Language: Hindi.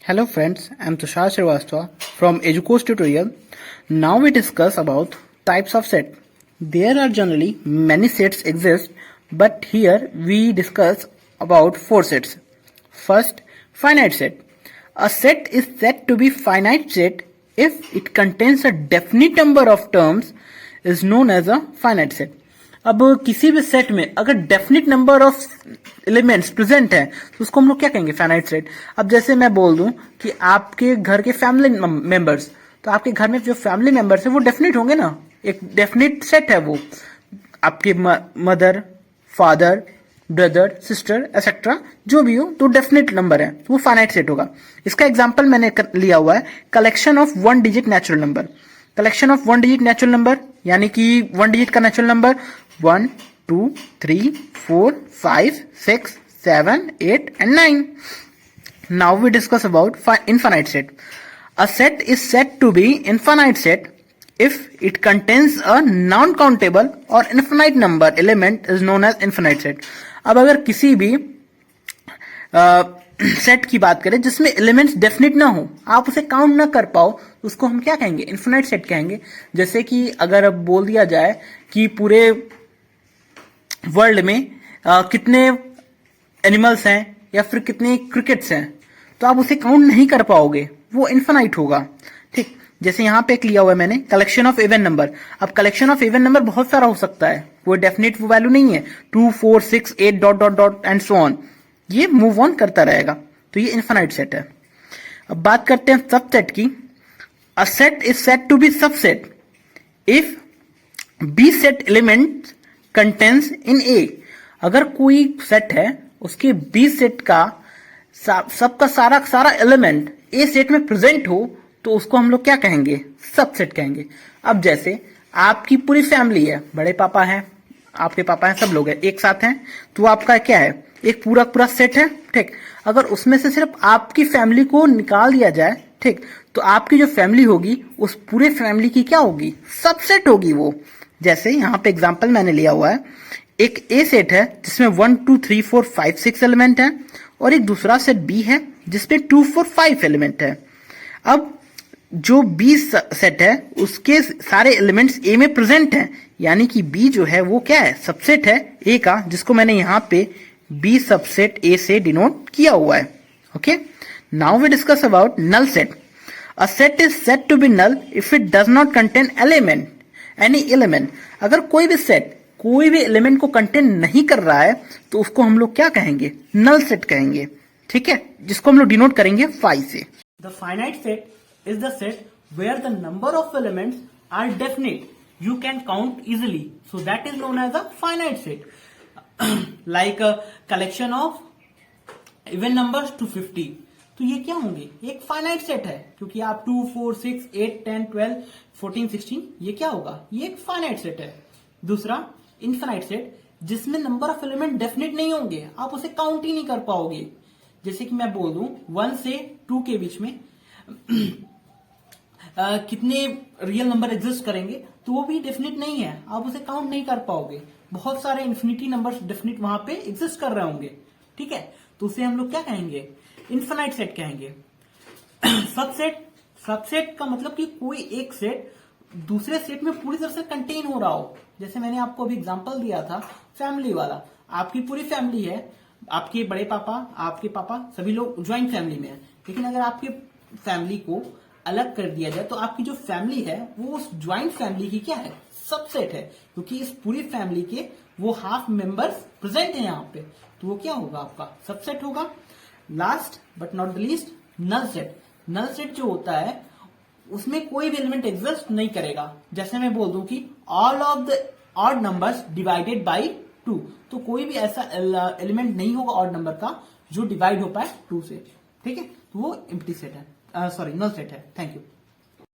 Hello friends, I'm Tushar Srivastava from Edukos tutorial. Now we discuss about types of set. There are generally many sets exist, but here we discuss about 4 sets. First, finite set. A set is said to be finite set if it contains a definite number of terms is known as a finite set. अब किसी भी सेट में अगर definite number of elements present है तो उसको हम लोग क्या कहेंगे, फाइनाइट सेट. अब जैसे मैं बोल दूं कि आपके घर के फैमिली मेंबर्स, तो आपके घर में जो फैमिली मेंबर्स है वो डेफिनेट होंगे ना, एक डेफिनेट सेट है वो. आपके mother, father, brother, sister etcetera जो भी हो तो डेफिनेट नंबर है, तो वो फाइनाइट सेट होगा. इसका एग्जांपल मैंने लिया हुआ है collection of 1 digit natural number. Collection of 1 digit natural number यानी कि 1 डिजिट का natural number 1, 2, 3, 4, 5, 6, 7, 8 and 9. Now we discuss about infinite set. A set is said to be infinite set if it contains a non-countable or infinite number element is known as infinite set. अब अगर किसी भी सेट की बात करें जिसमें एलिमेंट्स डेफिनेट ना हो, आप उसे काउंट ना कर पाओ, उसको हम क्या कहेंगे, इन्फिनाइट सेट कहेंगे. जैसे कि अगर अब बोल दिया जाए कि पूरे वर्ल्ड में कितने एनिमल्स हैं या फिर कितने क्रिकेट्स हैं, तो आप उसे काउंट नहीं कर पाओगे, वो इन्फिनाइट होगा. ठीक, जैसे यहां पे एक लिया हुआ है मैंने कलेक्शन ऑफ इवन नंबर. अब कलेक्शन ऑफ इवन नंबर बहुत सारा हो सकता है, वो डेफिनेट वो वैल्यू नहीं है. 2, 4, 6, 8 dot dot dot and so on, ये मूव ऑन करता रहेगा, तो ये इन्फिनाइट सेट है. अब बात करते हैं सबसेट की. A set is said to be subset if B set element contains in A. अगर कोई सेट है उसके बी सेट का सबका सारा एलिमेंट ए सेट में प्रेजेंट हो तो उसको हम लोग क्या कहेंगे, सबसेट कहेंगे. अब जैसे आपकी पूरी फैमिली है, बड़े पापा हैं, आपके पापा हैं, सब लोग हैं एक साथ हैं, तो आपका क्या है, एक पूरा सेट है. ठीक, अगर उसमें से सिर्फ आपकी फैमिली को निकाल दिया जाए, ठीक, तो आपकी जो फैमिली होगी उस पूरे फैमिली की क्या होगी, सबसेट होगी वो. जैसे यहाँ पे एग्जांपल मैंने लिया हुआ है, एक ए सेट है जिसमें 1, 2, 3, 4, 5, 6 एलिमेंट है, और एक दूसरा सेट बी है जिसमें 2, 4, 5 एलिमेंट है. अब जो बी सेट है उसके सारे एलिमेंट्स ए में प्रेजेंट हैं, यानी कि बी जो है वो क्या है, सबसेट है ए का, जिसको मैंने यहाँ पे बी सबसेट ए से डिनोट किया हुआ है. Okay, now we discuss about null set. A set is said to be null if it does not contain element any element. अगर कोई भी सेट कोई भी एलिमेंट को कंटेन नहीं कर रहा है तो उसको हम लोग क्या कहेंगे, नल सेट कहेंगे. ठीक है, जिसको हम लोग डिनोट करेंगे फाइ से. The finite set is the set where the number of elements are definite, you can count easily, so that is known as a finite set. Like a collection of even numbers to 50, तो ये क्या होंगे, एक फाइनाइट सेट है, क्योंकि आप 2, 4, 6, 8, 10, 12, 14, 16, ये क्या होगा, ये एक फाइनाइट सेट है. दूसरा इनफाइनाइट सेट जिसमें नंबर ऑफ एलिमेंट डेफिनेट नहीं होंगे, आप उसे काउंट ही नहीं कर पाओगे. जैसे कि मैं बोल दूं 1 से 2 के बीच में कितने रियल नंबर एग्जिस्ट करेंगे, तो वो भी डेफिनेट नहीं है, आप उसे काउंट नहीं कर पाओगे. बहुत सारे इन्फिनिटी नंबर्स डेफिनेट वहां पे एग्जिस्ट कर रहे होंगे. ठीक है, तो उसे हम लोग क्या कहेंगे, इन्फिनाइट सेट कहेंगे. सबसेट का मतलब कि कोई एक सेट दूसरे सेट में पूरी तरह से कंटेन हो रहा हो. जैसे मैंने आपको अभी एग्जांपल दिया था फैमिली वाला, आपकी पूरी फैमिली है, आपके बड़े पापा, आपके पापा, सभी लोग ज्वाइंट फैमिली में है. लेकिन अगर आपके फैमिली को अलग कर दिया जाए तो आपकी जो फैमिली है वो उस ज्वाइंट फैमिली की क्या है, सबसेट है, क्योंकि इस पूरी फैमिली के वो हाफ मेंबर्स प्रेजेंट है यहाँ पे, तो वो क्या होगा, आपका सबसेट होगा. Last but not the least, null set. Null set जो होता है उसमें कोई भी एलिमेंट एग्जिस्ट नहीं करेगा. जैसे मैं बोल दूं कि all of the odd numbers divided by 2, तो कोई भी ऐसा एलिमेंट नहीं होगा ऑड नंबर का जो डिवाइड हो पाए 2 से. ठीक है, तो वो एम्प्टी सेट है, सॉरी नल सेट है. Thank you.